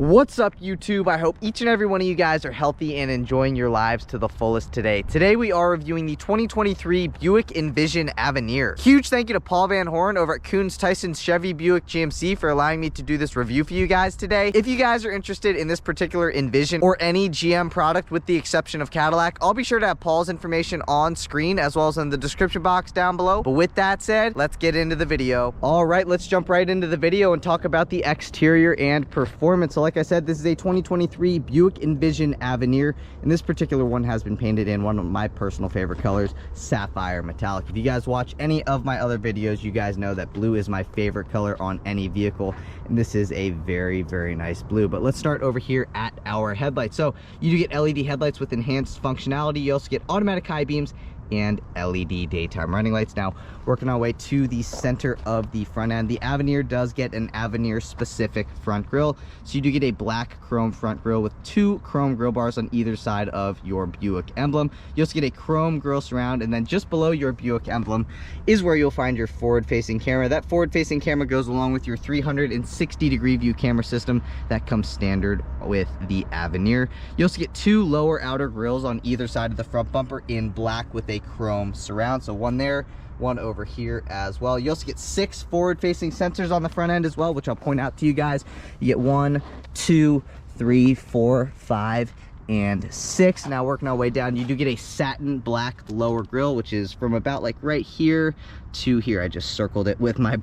What's up, YouTube? I hope each and every one of you guys are healthy and enjoying your lives to the fullest today. Today we are reviewing the 2023 Buick Envision Avenir. Huge thank you to Paul Van Horn over at Koons, Tysons, Chevy, Buick GMC for allowing me to do this review for you guys today. If you guys are interested in this particular Envision or any GM product with the exception of Cadillac, I'll be sure to have Paul's information on screen as well as in the description box down below. But with that said, let's get into the video. All right, let's jump right into the video and talk about the exterior and performance. So like I said, this is a 2023 Buick Envision Avenir, and this particular one has been painted in one of my personal favorite colors, sapphire metallic. If you guys watch any of my other videos, you guys know that blue is my favorite color on any vehicle, and this is a very, very nice blue. But let's start over here at our headlights. So you do get LED headlights with enhanced functionality. You also get automatic high beams and LED daytime running lights. Now, working our way to the center of the front end, the Avenir does get an Avenir specific front grille. So you do get a black chrome front grille with two chrome grille bars on either side of your Buick emblem. You also get a chrome grille surround, and then just below your Buick emblem is where you'll find your forward facing camera. That forward facing camera goes along with your 360-degree view camera system that comes standard with the Avenir. You also get two lower outer grills on either side of the front bumper in black with a chrome surround. So one there, one over here as well. You also get 6 forward-facing sensors on the front end as well, which I'll point out to you guys. You get 1, 2, 3, 4, 5, and 6. Now working our way down, you do get a satin black lower grille, which is from about like right here to here. I just circled it with my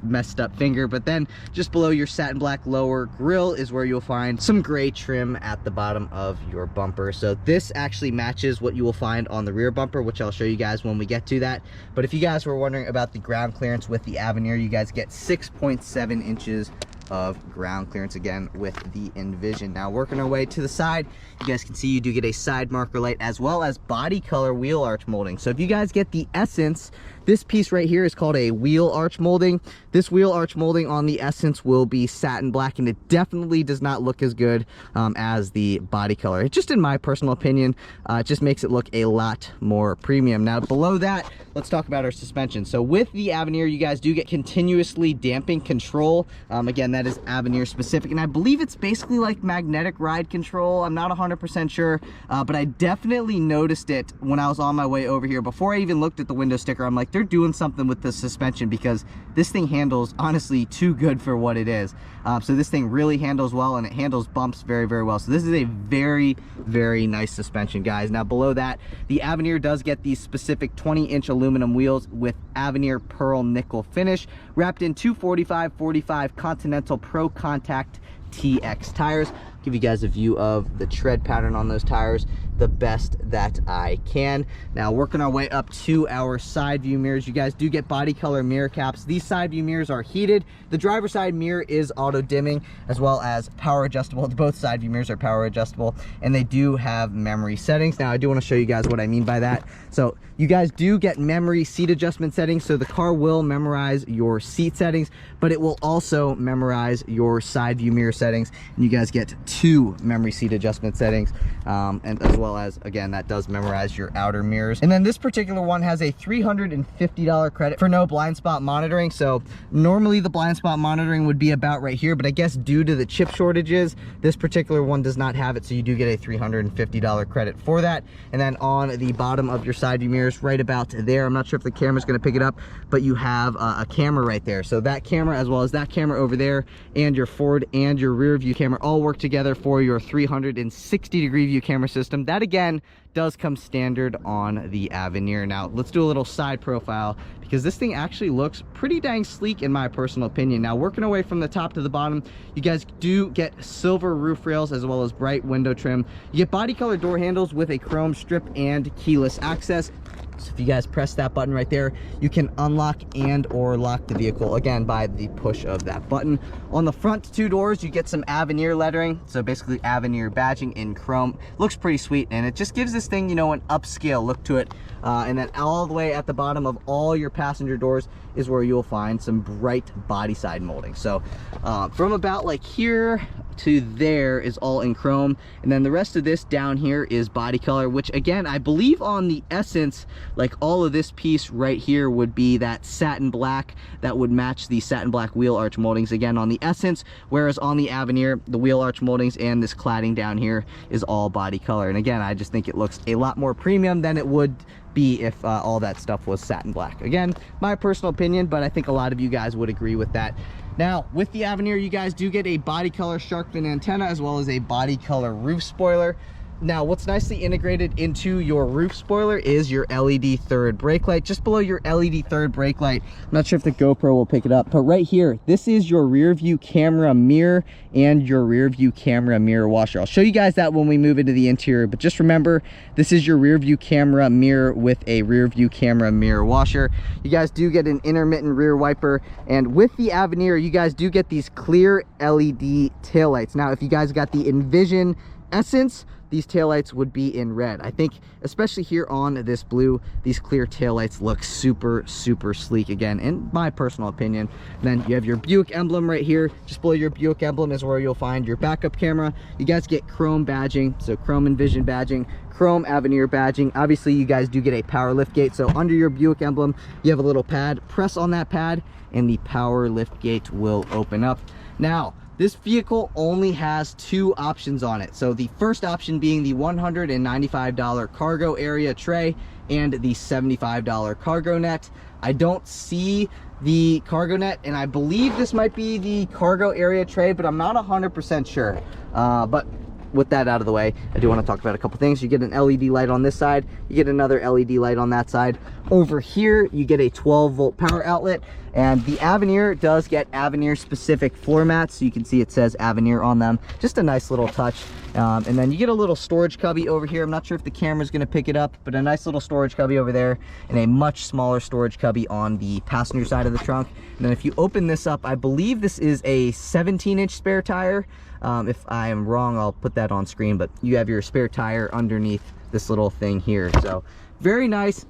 messed up finger. But then just below your satin black lower grille is where you'll find some gray trim at the bottom of your bumper. So this actually matches what you will find on the rear bumper, which I'll show you guys when we get to that. But if you guys were wondering about the ground clearance with the Avenir, you guys get 6.7 inches of ground clearance again with the Envision. Now working our way to the side, you guys can see you do get a side marker light as well as body color wheel arch molding. So if you guys get the Essence, this piece right here is called a wheel arch molding. This wheel arch molding on the Essence will be satin black, and it definitely does not look as good as the body color. It just, in my personal opinion, it just makes it look a lot more premium. Now below that, let's talk about our suspension. So with the Avenir, you guys do get continuously damping control. Again, that is Avenir specific, and I believe it's basically like magnetic ride control. I'm not 100% sure, but I definitely noticed it when I was on my way over here. Before I even looked at the window sticker, I'm like, they're doing something with the suspension, because this thing handles honestly too good for what it is. So this thing really handles well, and it handles bumps very, very well. So this is a very, very nice suspension, guys. Now below that, the Avenir does get these specific 20-inch aluminum wheels with Avenir pearl nickel finish, wrapped in 245/45 Continental Pro Contact TX tires. Give you guys a view of the tread pattern on those tires the best that I can. Now working our way up to our side view mirrors, you guys do get body color mirror caps. These side view mirrors are heated. The driver's side mirror is auto dimming as well as power adjustable. Both side view mirrors are power adjustable, and they do have memory settings. Now I do want to show you guys what I mean by that. So you guys do get memory seat adjustment settings. So the car will memorize your seat settings, but it will also memorize your side view mirror settings, and you guys get 2 memory seat adjustment settings, and as well as, again, that does memorize your outer mirrors. And then this particular one has a $350 credit for no blind spot monitoring. So normally the blind spot monitoring would be about right here, but I guess due to the chip shortages, this particular one does not have it, so you do get a $350 credit for that. And then on the bottom of your side view mirrors, right about there, I'm not sure if the camera's going to pick it up, but you have a camera right there. So that camera as well as that camera over there, and your forward and your rear view camera all work together for your 360-degree view camera system. That again does come standard on the Avenir. Now let's do a little side profile, because this thing actually looks pretty dang sleek in my personal opinion. Now working away from the top to the bottom, you guys do get silver roof rails as well as bright window trim. You get body color door handles with a chrome strip and keyless access. So if you guys press that button right there, you can unlock and or lock the vehicle, again, by the push of that button. On the front 2 doors, you get some Avenir lettering. So basically Avenir badging in chrome. Looks pretty sweet, and it just gives this thing, you know, an upscale look to it. And then all the way at the bottom of all your passenger doors is where you'll find some bright body side molding. So from about like here to there is all in chrome, and then the rest of this down here is body color, which again, I believe on the Essence, like all of this piece right here would be that satin black that would match the satin black wheel arch moldings again on the Essence, whereas on the Avenir, the wheel arch moldings and this cladding down here is all body color. And again, I just think it looks a lot more premium than it would be if all that stuff was satin black. Again, my personal opinion, but I think a lot of you guys would agree with that. Now, with the Avenir, you guys do get a body color shark fin antenna as well as a body color roof spoiler. Now, what's nicely integrated into your roof spoiler is your LED third brake light. Just below your LED third brake light, I'm not sure if the GoPro will pick it up, but right here, this is your rear view camera mirror and your rear view camera mirror washer. I'll show you guys that when we move into the interior, but just remember, this is your rear view camera mirror with a rear view camera mirror washer. You guys do get an intermittent rear wiper, and with the Avenir, you guys do get these clear LED taillights. Now, if you guys got the Envision Essence, these taillights would be in red. I think, especially here on this blue, these clear taillights look super, super sleek again, in my personal opinion. And then you have your Buick emblem right here. Just below your Buick emblem is where you'll find your backup camera. You guys get chrome badging, so chrome Envision badging, chrome Avenir badging. Obviously, you guys do get a power lift gate. So under your Buick emblem, you have a little pad. Press on that pad, and the power lift gate will open up. Now, this vehicle only has two options on it. So the first option being the $195 cargo area tray and the $75 cargo net. I don't see the cargo net, and I believe this might be the cargo area tray, but I'm not 100% sure. But with that out of the way, I do want to talk about a couple things. You get an LED light on this side, you get another LED light on that side. Over here, you get a 12-volt power outlet, and the Avenir does get Avenir specific floor mats. So you can see it says Avenir on them. Just a nice little touch. And then you get a little storage cubby over here. I'm not sure if the camera's going to pick it up, but a nice little storage cubby over there, and a much smaller storage cubby on the passenger side of the trunk. And then if you open this up, I believe this is a 17-inch spare tire. If I am wrong, I'll put that on screen, but you have your spare tire underneath this little thing here. So very nice,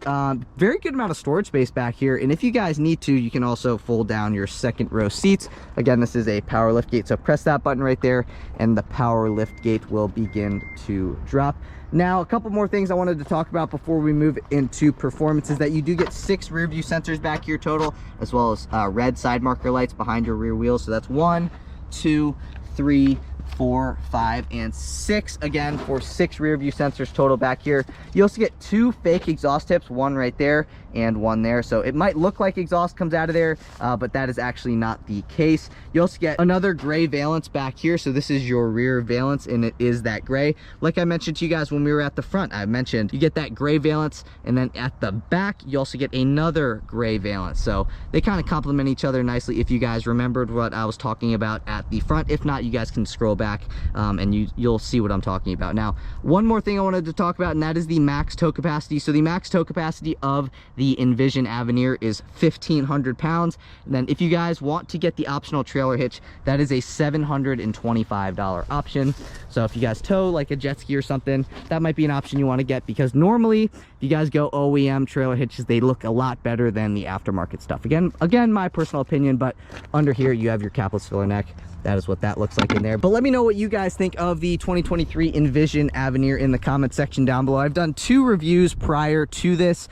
very good amount of storage space back here. And if you guys need to, you can also fold down your second row seats. Again, this is a power lift gate, so press that button right there and the power lift gate will begin to drop. Now, a couple more things I wanted to talk about before we move into performance is that you do get 6 rear view sensors back here total, as well as red side marker lights behind your rear wheels. So that's 1, 2, 3, 4, 5, and 6, again for 6 rear view sensors total back here. You also get 2 fake exhaust tips, one right there and one there. So it might look like exhaust comes out of there, but that is actually not the case. You also get another gray valance back here. So this is your rear valance, and it is that gray. Like I mentioned to you guys when we were at the front, I mentioned you get that gray valance, and then at the back you also get another gray valance. So they kind of complement each other nicely if you guys remembered what I was talking about at the front. If not, you guys can scroll back and you'll see what I'm talking about. Now, one more thing I wanted to talk about, and that is the max tow capacity. So the max tow capacity of the Envision Avenir is 1,500 pounds. And then if you guys want to get the optional trailer hitch, that is a $725 option. So if you guys tow like a jet ski or something, that might be an option you want to get, because normally if you guys go OEM trailer hitches, they look a lot better than the aftermarket stuff. Again, my personal opinion, but under here you have your capless filler neck. That is what that looks like in there. But let me know what you guys think of the 2023 Envision Avenir in the comment section down below. I've done 2 reviews prior to this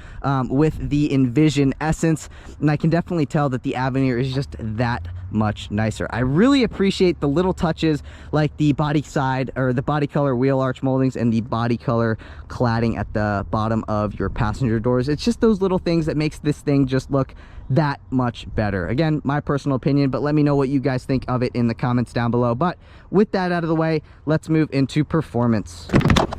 with the Envision Essence, and I can definitely tell that the Avenir is just that much nicer. I really appreciate the little touches like the body side or the body color wheel arch moldings and the body color cladding at the bottom of your passenger doors. It's just those little things that makes this thing just look that much better. Again, my personal opinion, but let me know what you guys think of it in the comments down below. But with that out of the way, let's move into performance.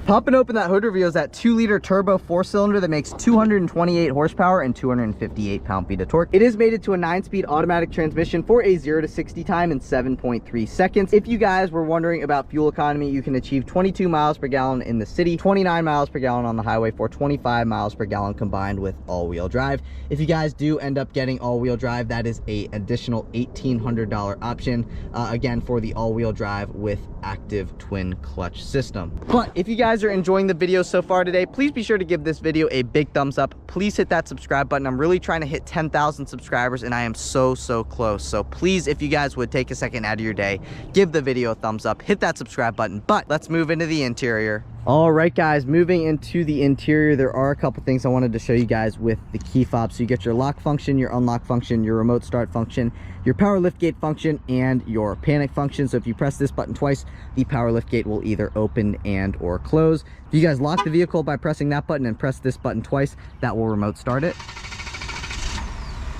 Popping open that hood reveals that 2-liter turbo 4-cylinder that makes 228 horsepower and 258 pound-feet of torque. It is mated to a 9-speed automatic transmission for a 0 to 60 time in 7.3 seconds. If you guys were wondering about fuel economy, you can achieve 22 miles per gallon in the city, 29 miles per gallon on the highway, for 25 miles per gallon combined with all-wheel drive. If you guys do end up getting all-wheel drive, that is a additional $1,800 option, again for the all-wheel drive with active twin clutch system. But if you guys guys are enjoying the video so far today, please be sure to give this video a big thumbs up. Please hit that subscribe button. I'm really trying to hit 10,000 subscribers and I am so close. So please, if you guys would take a second out of your day, give the video a thumbs up, hit that subscribe button. But let's move into the interior. All right, guys, moving into the interior, there are a couple things I wanted to show you guys with the key fob. So you get your lock function, your unlock function, your remote start function, your power liftgate function, and your panic function. So if you press this button twice, the power liftgate will either open and or close. If you guys lock the vehicle by pressing that button and press this button twice, that will remote start it.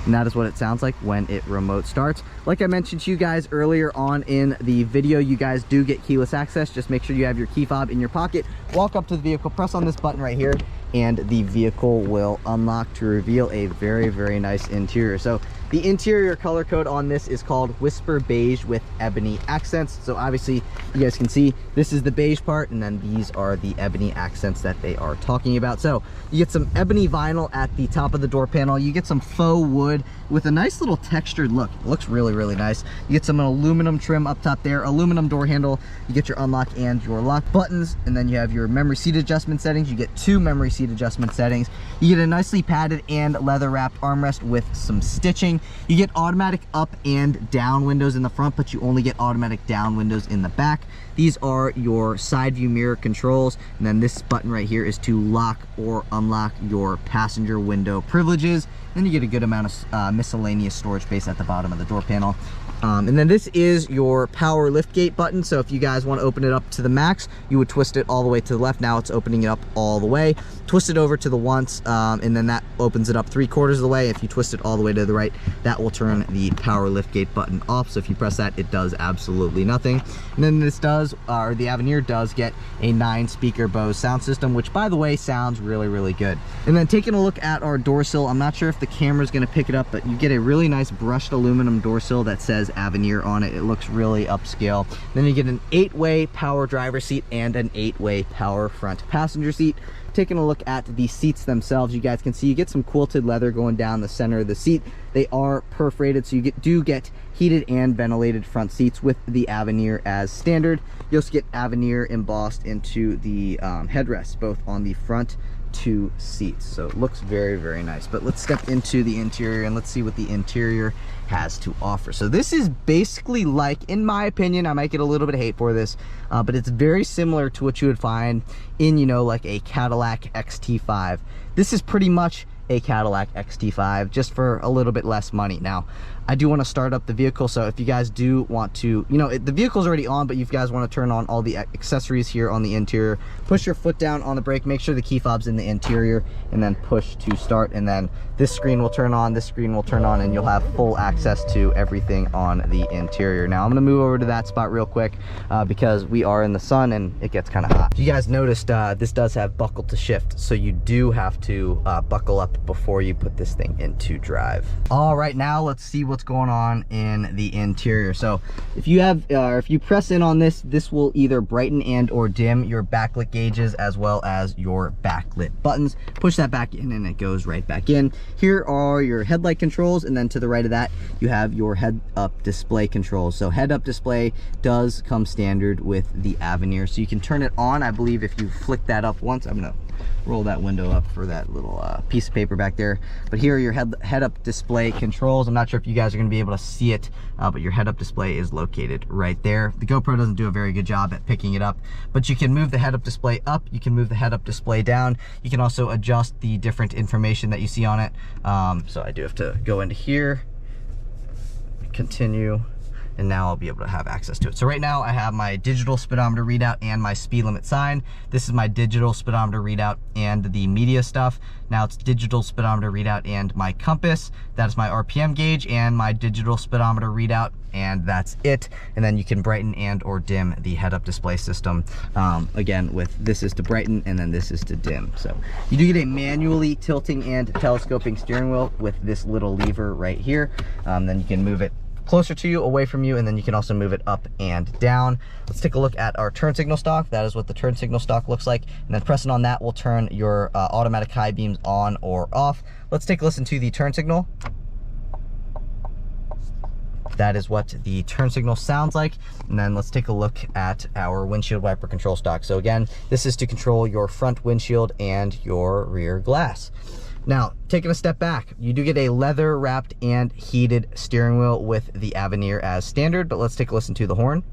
And that is what it sounds like when it remote starts. Like I mentioned to you guys earlier on in the video, you guys do get keyless access. Just make sure you have your key fob in your pocket, walk up to the vehicle, press on this button right here, and the vehicle will unlock to reveal a very nice interior. So the interior color code on this is called Whisper Beige with ebony accents. So obviously you guys can see this is the beige part, and then these are the ebony accents that they are talking about. So you get some ebony vinyl at the top of the door panel. You get some faux wood with a nice little textured look. It looks really nice. You get some aluminum trim up top there, aluminum door handle. You get your unlock and your lock buttons, and then you have your memory seat adjustment settings. You get 2 memory seat adjustment settings. You get a nicely padded and leather wrapped armrest with some stitching. You get automatic up and down windows in the front, but you only get automatic down windows in the back. These are your side view mirror controls, and then this button right here is to lock or unlock your passenger window privileges. Then you get a good amount of miscellaneous storage space at the bottom of the door panel. And then this is your power liftgate button. So if you guys want to open it up to the max, you would twist it all the way to the left. Now it's opening it up all the way. Twist it over to the once, and then that opens it up 3/4 of the way. If you twist it all the way to the right, that will turn the power liftgate button off. So if you press that, it does absolutely nothing. And then this does, or the Avenir does, get a 9-speaker Bose sound system, which by the way sounds really good. And then taking a look at our door sill, I'm not sure if the camera's going to pick it up, but you get a really nice brushed aluminum door sill that says Avenir on it. It looks really upscale. Then you get an 8-way power driver seat and an 8-way power front passenger seat. Taking a look at the seats themselves, you guys can see you get some quilted leather going down the center of the seat. They are perforated, so you do get heated and ventilated front seats with the Avenir as standard. You also get Avenir embossed into the headrests, both on the front 2 seats. So it looks very nice. But let's step into the interior and let's see what the interior has to offer. So this is basically like, in my opinion, I might get a little bit of hate for this, but it's very similar to what you would find in, you know, like a Cadillac XT5. This is pretty much a Cadillac XT5 just for a little bit less money. Now I do want to start up the vehicle, so if you guys do want to, you know, the vehicle's already on, but if you guys want to turn on all the accessories here on the interior, push your foot down on the brake, make sure the key fob's in the interior, and then push to start, and then this screen will turn on, this screen will turn on, and you'll have full access to everything on the interior. Now I'm going to move over to that spot real quick because we are in the sun and it gets kind of hot. You guys noticed this does have buckle to shift, so you do have to buckle up before you put this thing into drive. All right, now let's see what's going on in the interior. So if you have if you press in on this, this will either brighten and or dim your backlit gauges as well as your backlit buttons. Push that back in and it goes right back in. Here are your headlight controls, and then to the right of that you have your head-up display controls. So head-up display does come standard with the Avenir, so you can turn it on. I believe if you flick that up once, I'm gonna roll that window up for that little piece of paper back there. But here are your head-up display controls. I'm not sure if you guys are going to be able to see it, but your head-up display is located right there. The GoPro doesn't do a very good job at picking it up, but you can move the head-up display up, you can move the head-up display down, you can also adjust the different information that you see on it. So I do have to go into here, continue, and now I'll be able to have access to it. So right now I have my digital speedometer readout and my speed limit sign. This is my digital speedometer readout and the media stuff. Now it's digital speedometer readout and my compass. That is my RPM gauge and my digital speedometer readout, and that's it. And then you can brighten and or dim the head-up display system. Again, with this is to brighten and then this is to dim. So you do get a manually tilting and telescoping steering wheel with this little lever right here. Then you can move it closer to you, away from you, and then you can also move it up and down. Let's take a look at our turn signal stock. That is what the turn signal stock looks like, and then pressing on that will turn your automatic high beams on or off. Let's take a listen to the turn signal. that is what the turn signal sounds like. And then let's take a look at our windshield wiper control stock. So again, this is to control your front windshield and your rear glass. Now, taking a step back, you do get a leather wrapped and heated steering wheel with the Avenir as standard, but let's take a listen to the horn.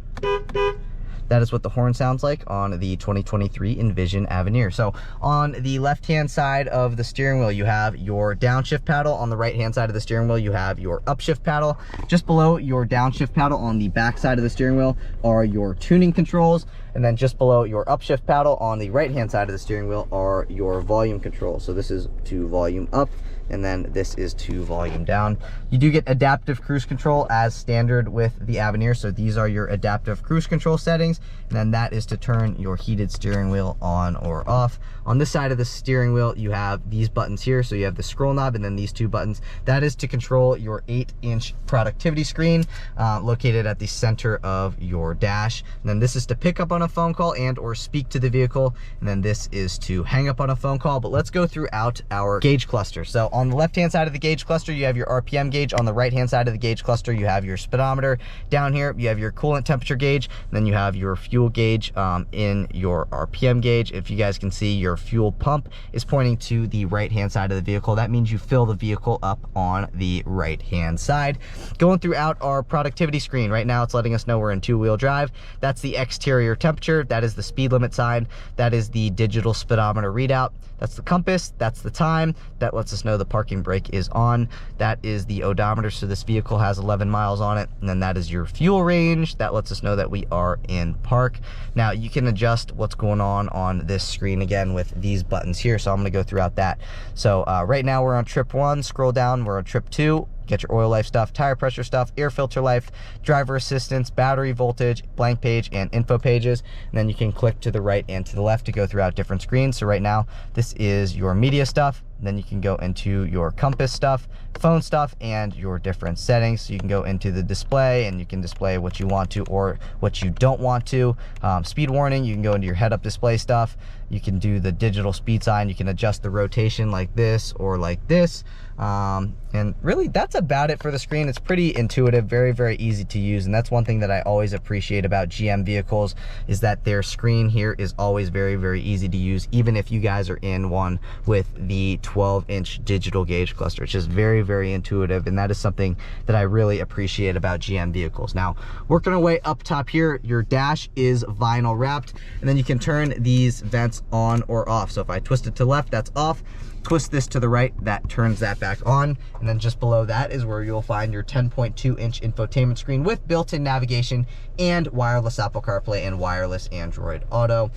That is what the horn sounds like on the 2023 Envision Avenir. So on the left-hand side of the steering wheel, you have your downshift paddle. On the right-hand side of the steering wheel, you have your upshift paddle. Just below your downshift paddle on the back side of the steering wheel are your tuning controls. And then just below your upshift paddle on the right-hand side of the steering wheel are your volume controls. So this is to volume up, and then this is to volume down. You do get adaptive cruise control as standard with the Avenir. So these are your adaptive cruise control settings. And then that is to turn your heated steering wheel on or off. On this side of the steering wheel, you have these buttons here. So you have the scroll knob and then these two buttons. That is to control your 8-inch productivity screen located at the center of your dash. And then this is to pick up on a phone call and or speak to the vehicle. And then this is to hang up on a phone call. But let's go throughout our gauge cluster. So on the left-hand side of the gauge cluster, you have your RPM gauge. On the right-hand side of the gauge cluster, you have your speedometer. Down here, you have your coolant temperature gauge. And then you have your fuel gauge in your RPM gauge. If you guys can see, your fuel pump is pointing to the right-hand side of the vehicle. That means you fill the vehicle up on the right-hand side. Going throughout our productivity screen, right now it's letting us know we're in two-wheel drive. That's the exterior temperature. That is the speed limit sign. That is the digital speedometer readout. That's the compass. That's the time. That lets us know the parking brake is on. That is the odometer. So this vehicle has 11 miles on it. And then that is your fuel range. That lets us know that we are in park. Now you can adjust what's going on this screen again with these buttons here. So I'm going to go throughout that. So right now we're on trip 1. Scroll down. We're on trip 2. Get your oil life stuff, tire pressure stuff, air filter life, driver assistance, battery voltage, blank page, and info pages. And then you can click to the right and to the left to go throughout different screens. So right now, this is your media stuff. Then you can go into your compass stuff, phone stuff, and your different settings. So you can go into the display and you can display what you want to or what you don't want to. Speed warning, you can go into your head-up display stuff. You can do the digital speed sign. You can adjust the rotation like this or like this. And really, that's about it for the screen. It's pretty intuitive, very, very easy to use. And that's one thing that I always appreciate about GM vehicles is that their screen here is always very, very easy to use, even if you guys are in one with the 12-inch digital gauge cluster. It's just very, very intuitive. And that is something that I really appreciate about GM vehicles. Now, working our way up top here, your dash is vinyl wrapped. And then you can turn these vents on or off. So if I twist it to the left, that's off. Twist this to the right, that turns that back on. And then just below that is where you'll find your 10.2-inch infotainment screen with built-in navigation and wireless Apple CarPlay and wireless Android Auto.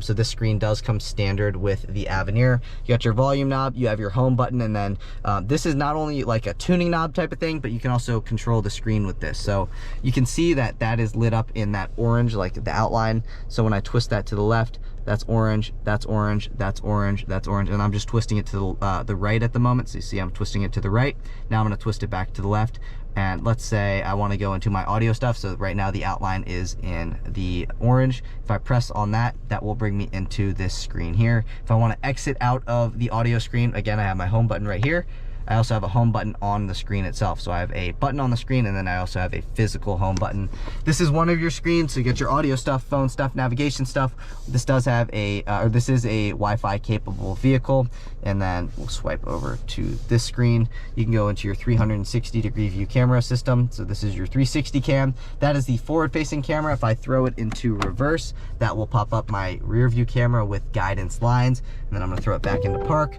So this screen does come standard with the Avenir. You got your volume knob, you have your home button, and then this is not only like a tuning knob type of thing, but you can also control the screen with this. So you can see that that is lit up in that orange, like the outline. So when I twist that to the left, that's orange, that's orange, that's orange, that's orange, and I'm just twisting it to the right at the moment. So you see I'm twisting it to the right. Now I'm gonna twist it back to the left. And let's say I wanna go into my audio stuff. So right now the outline is in the orange. If I press on that, that will bring me into this screen here. If I wanna exit out of the audio screen, again, I have my home button right here. I also have a home button on the screen itself. So I have a button on the screen, and then I also have a physical home button. This is one of your screens, so you get your audio stuff, phone stuff, navigation stuff. This does have a, or this is a Wi-Fi capable vehicle. And then we'll swipe over to this screen. You can go into your 360-degree view camera system. So this is your 360 cam. That is the forward-facing camera. If I throw it into reverse, that will pop up my rear view camera with guidance lines. And then I'm gonna throw it back into park.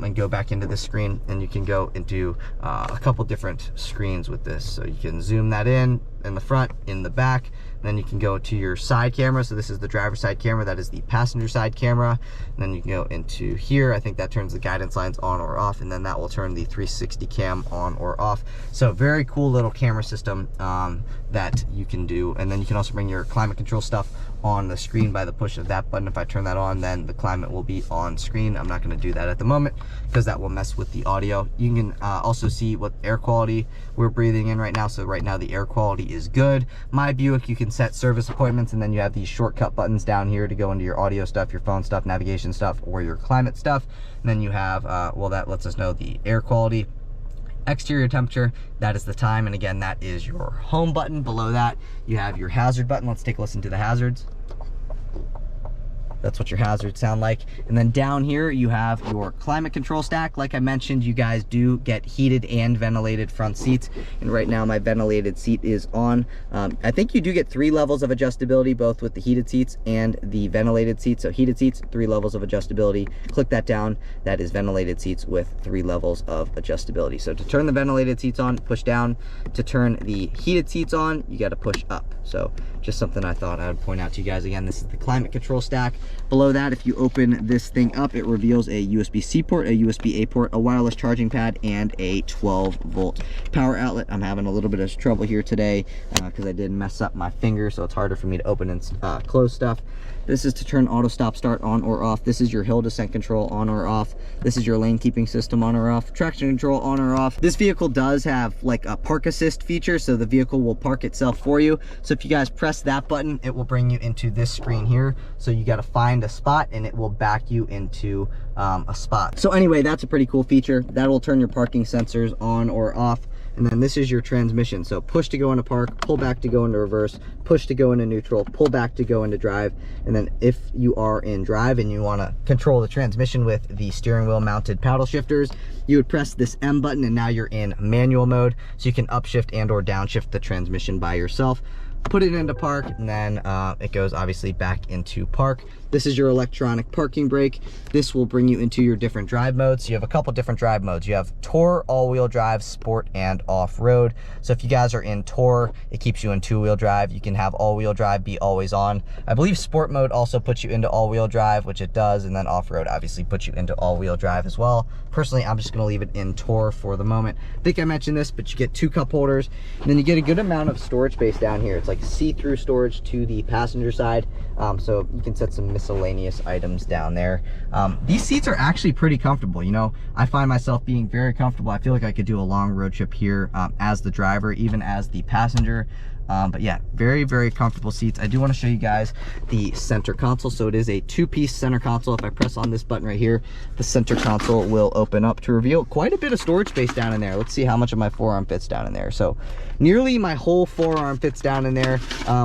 And go back into this screen, and you can go into a couple different screens with this. So you can zoom that in the front, in the back. Then you can go to your side camera. So this is the driver's side camera. That is the passenger side camera. And then you can go into here. I think that turns the guidance lines on or off, and then that will turn the 360 cam on or off. So very cool little camera system that you can do. And then you can also bring your climate control stuff on the screen by the push of that button. If I turn that on, then the climate will be on screen. I'm not going to do that at the moment because that will mess with the audio. You can also see what air quality we're breathing in right now. So right now the air quality is good. My Buick, you can set service appointments, and then you have these shortcut buttons down here to go into your audio stuff, your phone stuff, navigation stuff, or your climate stuff. And then you have, well, that lets us know the air quality. exterior temperature, that is the time. And again, that is your home button. Below that, you have your hazard button. Let's take a listen to the hazards. That's what your hazards sound like. And then down here, you have your climate control stack. Like I mentioned, you guys do get heated and ventilated front seats. And right now my ventilated seat is on. I think you do get 3 levels of adjustability, both with the heated seats and the ventilated seats. So heated seats, 3 levels of adjustability. Click that down. That is ventilated seats with 3 levels of adjustability. So to turn the ventilated seats on, push down. To turn the heated seats on, you got to push up. So just something I thought I would point out to you guys. Again, this is the climate control stack. Below that, if you open this thing up, it reveals a USB-C port, a USB-A port, a wireless charging pad, and a 12-volt power outlet. I'm having a little bit of trouble here today because I did mess up my finger, so it's harder for me to open and close stuff. This is to turn auto stop start on or off. This is your hill descent control on or off. This is your lane keeping system on or off. Traction control on or off. This vehicle does have like a park assist feature, so the vehicle will park itself for you. So if you guys press that button, it will bring you into this screen here. So you got to find a spot and it will back you into a spot. So anyway, that's a pretty cool feature. That will turn your parking sensors on or off. And then this is your transmission. So push to go into park, pull back to go into reverse, push to go into neutral, pull back to go into drive. And then if you are in drive and you want to control the transmission with the steering wheel mounted paddle shifters, you would press this M button and now you're in manual mode. So you can upshift and or downshift the transmission by yourself. Put it into park, and then it goes obviously back into park. This is your electronic parking brake. This will bring you into your different drive modes. So you have a couple different drive modes. You have Tour, all-wheel drive, sport, and off-road. So if you guys are in Tour, it keeps you in 2-wheel drive. You can have all-wheel drive be always on. I believe sport mode also puts you into all-wheel drive, which it does, and then off-road obviously puts you into all-wheel drive as well. Personally, I'm just gonna leave it in Tour for the moment. I think I mentioned this, but you get 2 cup holders, and then you get a good amount of storage space down here. It's like see-through storage to the passenger side, so you can set some miscellaneous items down there. These seats are actually pretty comfortable. You know, I find myself being very comfortable. I feel like I could do a long road trip here as the driver, even as the passenger. But yeah, very, very comfortable seats. I do want to show you guys the center console. So it is a 2-piece center console. If I press on this button right here, the center console will open up to reveal quite a bit of storage space down in there. Let's see how much of my forearm fits down in there. So nearly my whole forearm fits down in there,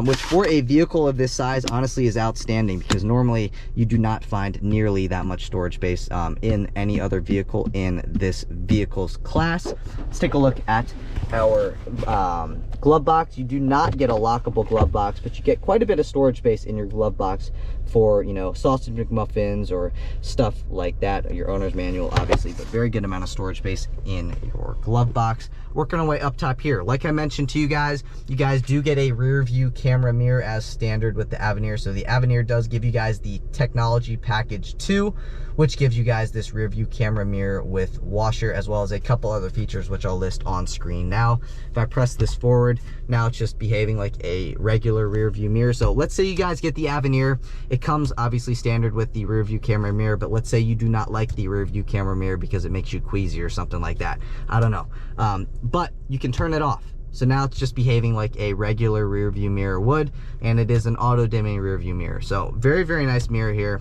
which for a vehicle of this size honestly is outstanding, because normally you do not find nearly that much storage space in any other vehicle in this vehicle's class. Let's take a look at our glove box. You do not get a lockable glove box, but you get quite a bit of storage space in your glove box for, you know, sausage McMuffins or stuff like that. Your owner's manual obviously, but very good amount of storage space in your glove box. Working our way up top here, like I mentioned to you guys do get a rear view camera mirror as standard with the Avenir. So the Avenir does give you guys the technology package 2, which gives you guys this rear view camera mirror with washer, as well as a couple other features which I'll list on screen now. If I press this forward, now it's just behaving like a regular rear view mirror. So let's say you guys get the Avenir. It comes obviously standard with the rear view camera mirror, but let's say you do not like the rear view camera mirror because it makes you queasy or something like that. I don't know. But you can turn it off. So now it's just behaving like a regular rear view mirror would, and it is an auto dimming rear view mirror. So very, very nice mirror here.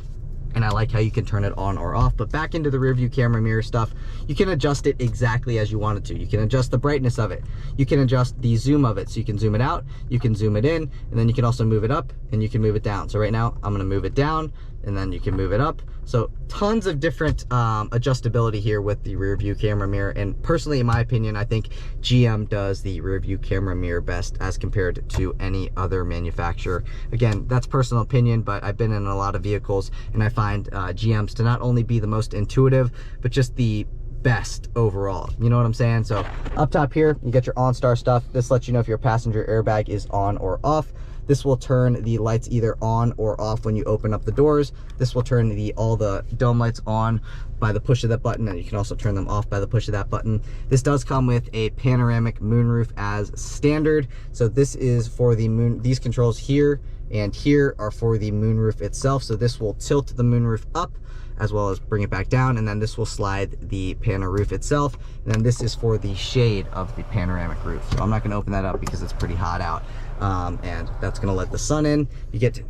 And I like how you can turn it on or off. But back into the rear view camera mirror stuff, you can adjust it exactly as you want it to. You can adjust the brightness of it. You can adjust the zoom of it. So you can zoom it out, you can zoom it in, and then you can also move it up and you can move it down. So right now I'm gonna move it down, and then you can move it up. So tons of different adjustability here with the rear view camera mirror. And personally, in my opinion, I think GM does the rear view camera mirror best as compared to any other manufacturer. Again, that's personal opinion, but I've been in a lot of vehicles and I find GMs to not only be the most intuitive, but just the best overall. You know what I'm saying? So up top here, you get your OnStar stuff. This lets you know if your passenger airbag is on or off. This will turn the lights either on or off when you open up the doors. This will turn all the dome lights on by the push of that button, and you can also turn them off by the push of that button. This does come with a panoramic moonroof as standard. So this is for the moon. These controls here and here are for the moonroof itself. So this will tilt the moonroof up as well as bring it back down, and then this will slide the pano roof itself, and then this is for the shade of the panoramic roof. So I'm not going to open that up because it's pretty hot out. and that's gonna let the sun in. You get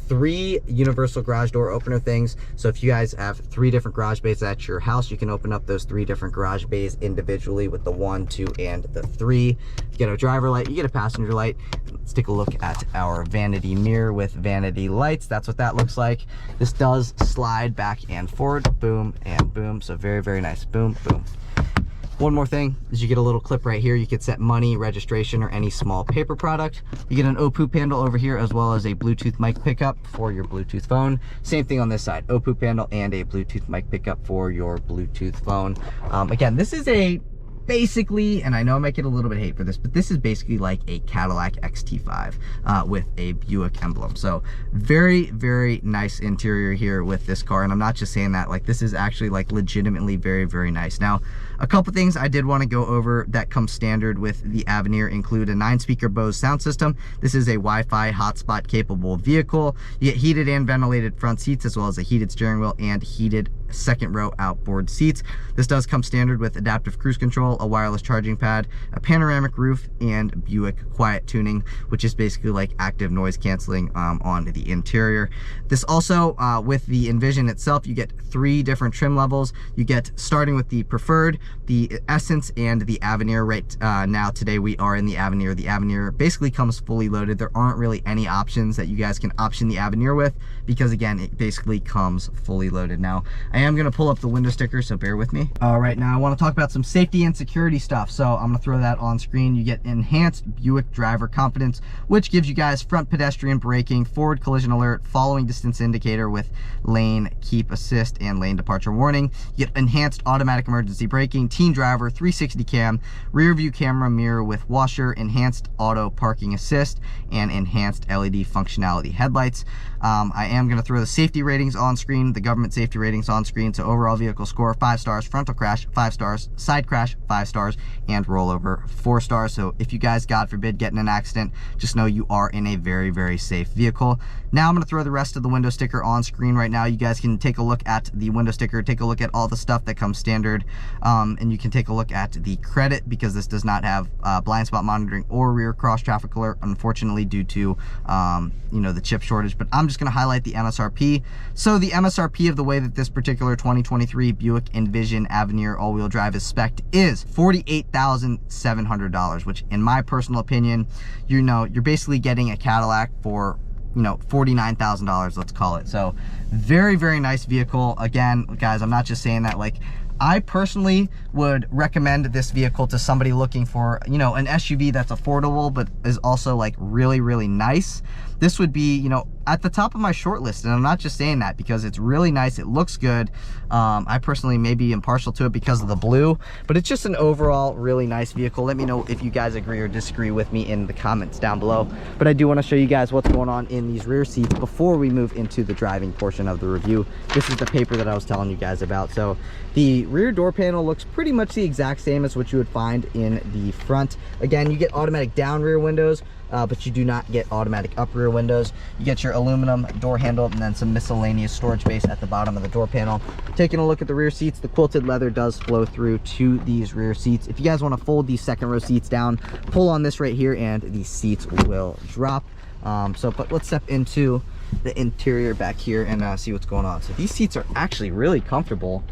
3 universal garage door opener things. So if you guys have 3 different garage bays at your house, you can open up those 3 different garage bays individually with the 1, 2, and the 3. You get a driver light, you get a passenger light. Let's take a look at our vanity mirror with vanity lights. That's what that looks like. This does slide back and forward, boom and boom. So very, very nice, boom, boom. One more thing is you get a little clip right here. You could set money, registration, or any small paper product. You get an OPOOP handle over here, as well as a Bluetooth mic pickup for your Bluetooth phone. Same thing on this side, OPOOP handle and a Bluetooth mic pickup for your Bluetooth phone. Again, this is a basically, and I know I might get a little bit of hate for this, but this is basically like a Cadillac XT5 with a Buick emblem. So very, very nice interior here with this car. And I'm not just saying that, like, this is actually like legitimately very, very nice. Now, a couple things I did want to go over that come standard with the Avenir include a 9-speaker Bose sound system. This is a Wi-Fi hotspot capable vehicle. You get heated and ventilated front seats, as well as a heated steering wheel and heated second row outboard seats. This does come standard with adaptive cruise control, a wireless charging pad, a panoramic roof, and Buick quiet tuning, which is basically like active noise canceling on the interior. This also, with the Envision itself, you get 3 different trim levels. You get, starting with the Preferred, the Essence, and the Avenir. Right now, today we are in the Avenir. The Avenir basically comes fully loaded. There aren't really any options that you guys can option the Avenir with, because again, it basically comes fully loaded. Now, I am gonna pull up the window sticker, so bear with me. All right, now I wanna talk about some safety and security stuff. So I'm gonna throw that on screen. You get enhanced Buick driver confidence, which gives you guys front pedestrian braking, forward collision alert, following distance indicator with lane keep assist and lane departure warning. You get enhanced automatic emergency braking, teen driver, 360 cam, rear view camera mirror with washer, enhanced auto parking assist, and enhanced LED functionality headlights. I am gonna throw the safety ratings on screen, the government safety ratings on screen. So overall vehicle score, 5 stars, frontal crash, 5 stars, side crash, 5 stars, and rollover, 4 stars. So if you guys, God forbid, get in an accident, just know you are in a very, very safe vehicle. Now I'm gonna throw the rest of the window sticker on screen right now. You guys can take a look at the window sticker, take a look at all the stuff that comes standard, and you can take a look at the credit, because this does not have blind spot monitoring or rear cross traffic alert, unfortunately, due to you know, the chip shortage. But I'm just gonna highlight the MSRP. So the MSRP of the way that this particular 2023 Buick Envision Avenir all-wheel drive is spec'd is $48,700, which in my personal opinion, you know, you're basically getting a Cadillac for, you know, $49,000, let's call it. So very, very nice vehicle. Again, guys, I'm not just saying that. Like, I personally would recommend this vehicle to somebody looking for, you know, an SUV that's affordable but is also like really, really nice. This would be, you know, at the top of my short list, and I'm not just saying that because it's really nice, it looks good. I personally may be impartial to it because of the blue, but it's just an overall really nice vehicle. Let me know if you guys agree or disagree with me in the comments down below. But I do want to show you guys what's going on in these rear seats before we move into the driving portion of the review. This is the paper that I was telling you guys about. So the rear door panel looks pretty much the exact same as what you would find in the front. Again, you get automatic down rear windows, but you do not get automatic up rear windows. You get your aluminum door handle and then some miscellaneous storage space at the bottom of the door panel. Taking a look at the rear seats, the quilted leather does flow through to these rear seats. If you guys want to fold these second row seats down, pull on this right here and these seats will drop. But let's step into the interior back here and see what's going on. So these seats are actually really comfortable.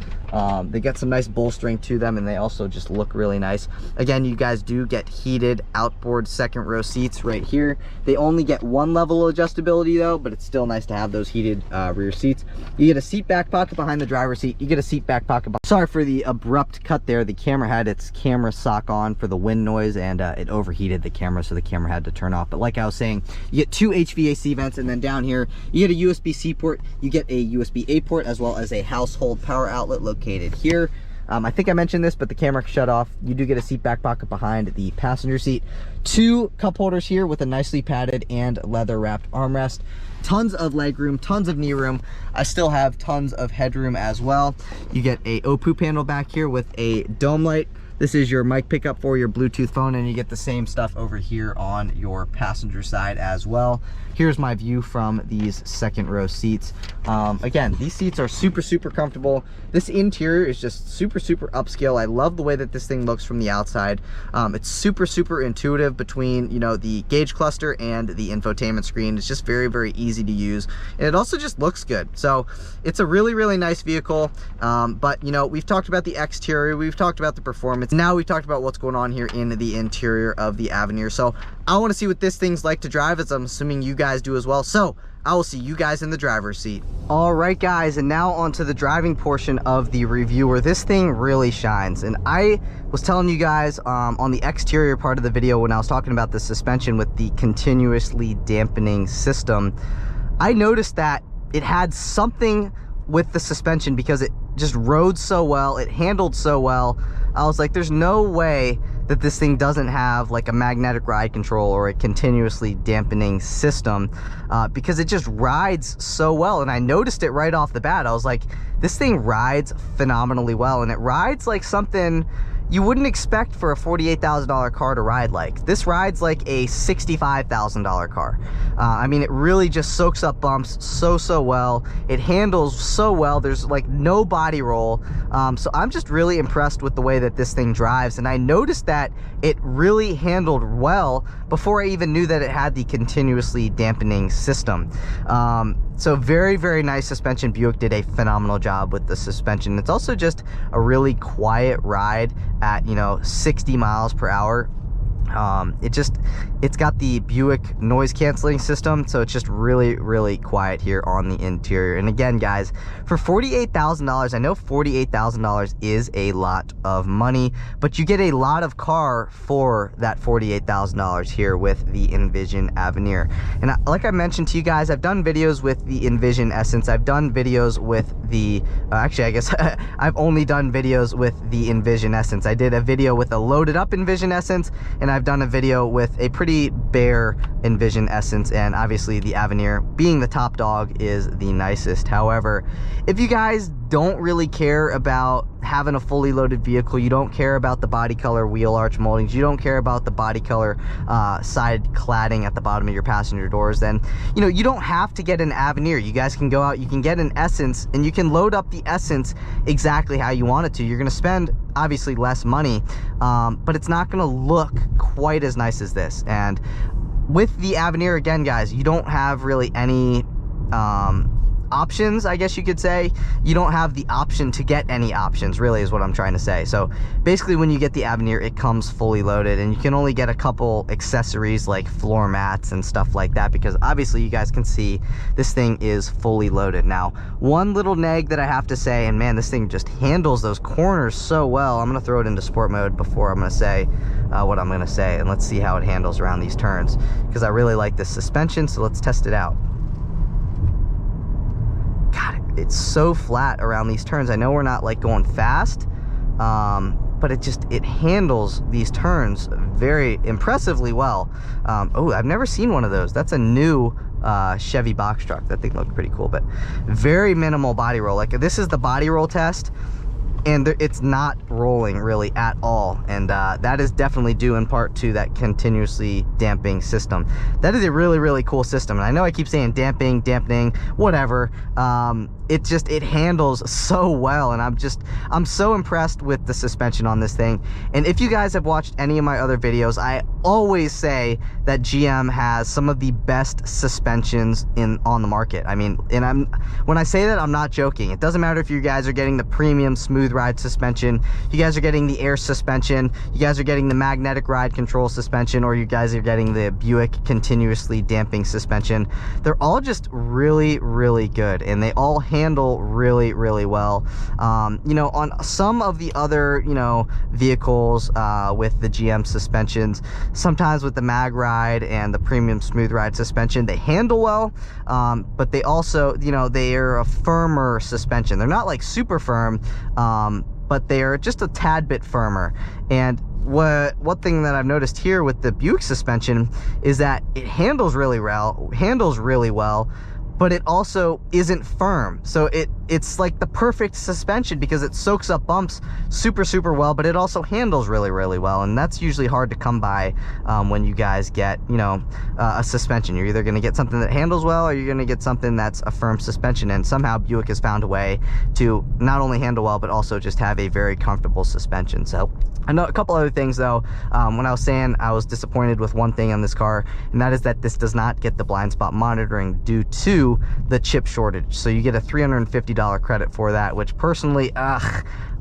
They get some nice bolstering to them, and they also just look really nice. Again, you guys do get heated outboard second row seats right here. They only get 1 level of adjustability though, but it's still nice to have those heated rear seats. You get a seat back pocket behind the driver's seat. You get a seat back pocket. Sorry for the abrupt cut there. The camera had its camera sock on for the wind noise, and it overheated the camera, so the camera had to turn off. But like I was saying, you get 2 HVAC vents, and then down here you get a USB-C port. You get a USB-A port, as well as a household power outlet located here. I think I mentioned this, but the camera shut off. You do get a seat back pocket behind the passenger seat. 2 cup holders here with a nicely padded and leather wrapped armrest. Tons of leg room, tons of knee room. I still have tons of headroom as well. You get a OPOOP panel back here with a dome light. This is your mic pickup for your Bluetooth phone, and you get the same stuff over here on your passenger side as well. here's my view from these second row seats. Again, these seats are super comfortable. This interior is just super upscale. I love the way that this thing looks from the outside. It's super intuitive between, you know, the gauge cluster and the infotainment screen. It's just very easy to use, and it also just looks good. So it's a really nice vehicle. But you know, we've talked about the exterior, we've talked about the performance, now we've talked about what's going on here in the interior of the Avenir. So I want to see what this thing's like to drive, as I'm assuming you guys do as well. So I will see you guys in the driver's seat. All right, guys, and now onto the driving portion of the review, where this thing really shines. And I was telling you guys on the exterior part of the video, when I was talking about the suspension with the continuously dampening system, I noticed that it had something with the suspension, because it just rode so well, it handled so well. I was like, there's no way that this thing doesn't have like a magnetic ride control or a continuously dampening system, because it just rides so well. And I noticed it right off the bat. I was like, this thing rides phenomenally well, and it rides like something you wouldn't expect for a $48,000 car to ride like. This rides like a $65,000 car. I mean, it really just soaks up bumps so well. It handles so well. There's like no body roll. So I'm just really impressed with the way that this thing drives. And I noticed that it really handled well before I even knew that it had the continuously dampening system. So very nice suspension. Buick did a phenomenal job with the suspension. It's also just a really quiet ride at, you know, 60 miles per hour. It's got the Buick noise canceling system, so it's just really quiet here on the interior. And again, guys, for $48,000, I know $48,000 is a lot of money, but you get a lot of car for that $48,000 here with the Envision Avenir. And like I mentioned to you guys, I've done videos with the Envision Essence. I've done videos with the actually, I guess I've only done videos with the Envision Essence. I did a video with a loaded up Envision Essence, and I've done a video with a pretty bare Envision Essence, and obviously the Avenir, being the top dog, is the nicest. However, if you guys don't really care about having a fully loaded vehicle, you don't care about the body color wheel arch moldings, you don't care about the body color side cladding at the bottom of your passenger doors, then, you know, you don't have to get an Avenir. You guys can go out, you can get an Essence, and you can load up the Essence exactly how you want it to. You're going to spend obviously less money, but it's not going to look quite as nice as this. And with the Avenir, again, guys, you don't have really any options, I guess you could say. You don't have the option to get any options, really, is what I'm trying to say. So basically, when you get the Avenir, it comes fully loaded, and you can only get a couple accessories like floor mats and stuff like that, because obviously you guys can see this thing is fully loaded. Now, one little neg that I have to say, and man, this thing just handles those corners so well. I'm gonna throw it into sport mode before I'm gonna say what I'm gonna say, and let's see how it handles around these turns, because I really like this suspension. So let's test it out. God, it's so flat around these turns. I know we're not like going fast, but it handles these turns very impressively well. Oh, I've never seen one of those. That's a new Chevy box truck. That thing looked pretty cool, but very minimal body roll. Like, this is the body roll test, and it's not rolling really at all, and that is definitely due in part to that continuously damping system. That is a really cool system, and I know I keep saying dampening, whatever. It handles so well, and I'm so impressed with the suspension on this thing. And if you guys have watched any of my other videos, I always say that GM has some of the best suspensions on the market. I mean, and when I say that, I'm not joking. It doesn't matter if you guys are getting the premium smooth ride suspension, you guys are getting the air suspension, you guys are getting the magnetic ride control suspension, or you guys are getting the Buick continuously damping suspension. They're all just really good, and they all handle really well. You know, on some of the other, you know, vehicles with the GM suspensions, sometimes with the mag ride and the premium smooth ride suspension, they handle well, but they also, you know, they are a firmer suspension. They're not like super firm, but they are just a tad bit firmer. And one thing that I've noticed here with the Buick suspension is that it handles really well, but it also isn't firm. So it's like the perfect suspension because it soaks up bumps super well, but it also handles really well, and that's usually hard to come by when you guys get, you know, a suspension. You're either going to get something that handles well, or you're going to get something that's a firm suspension, and somehow Buick has found a way to not only handle well, but also just have a very comfortable suspension. So I know a couple other things though. When I was saying I was disappointed with one thing on this car, and that is that this does not get the blind spot monitoring due to the chip shortage. So you get a $350 credit for that, which personally,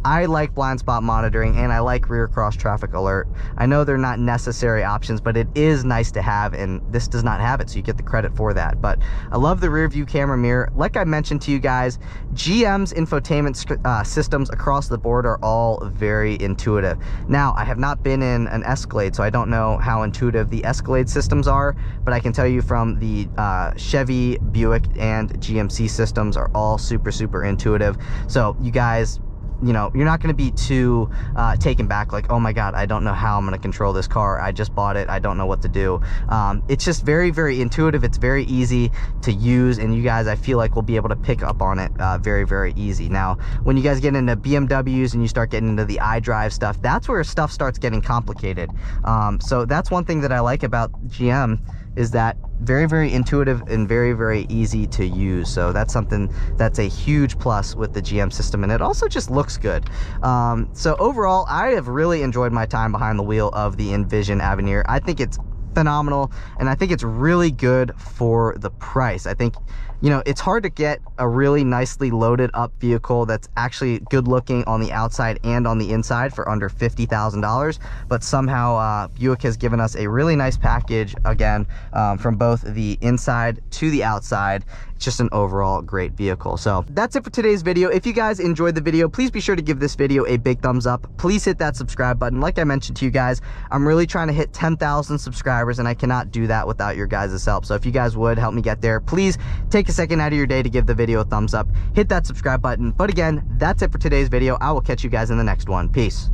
I like blind spot monitoring and I like rear cross traffic alert. I know they're not necessary options, but it is nice to have, and this does not have it, so you get the credit for that. But I love the rear view camera mirror. Like I mentioned to you guys, GM's infotainment systems across the board are all very intuitive. Now, I have not been in an Escalade, so I don't know how intuitive the Escalade systems are, but I can tell you from the Chevy, Buick, and GMC systems are all super intuitive. So you guys, you know, you're not going to be too taken back like, oh my god, I don't know how I'm going to control this car, I just bought it, I don't know what to do. It's just very intuitive. It's very easy to use, and you guys, I feel like, will be able to pick up on it very easy. Now, when you guys get into BMWs and you start getting into the iDrive stuff, that's where stuff starts getting complicated. So that's one thing that I like about GM, is that very intuitive and very easy to use. So that's something that's a huge plus with the GM system, and it also just looks good. So overall, I have really enjoyed my time behind the wheel of the Envision Avenir. I think it's phenomenal, and I think it's really good for the price. I think, you know, it's hard to get a really nicely loaded up vehicle that's actually good looking on the outside and on the inside for under $50,000, but somehow Buick has given us a really nice package, again, from both the inside to the outside. It's just an overall great vehicle. So that's it for today's video. If you guys enjoyed the video, please be sure to give this video a big thumbs up. Please hit that subscribe button. Like I mentioned to you guys, I'm really trying to hit 10,000 subscribers, and I cannot do that without your guys' help. So if you guys would help me get there, please take a second out of your day to give the video a thumbs up, hit that subscribe button. But again, that's it for today's video. I will catch you guys in the next one. Peace.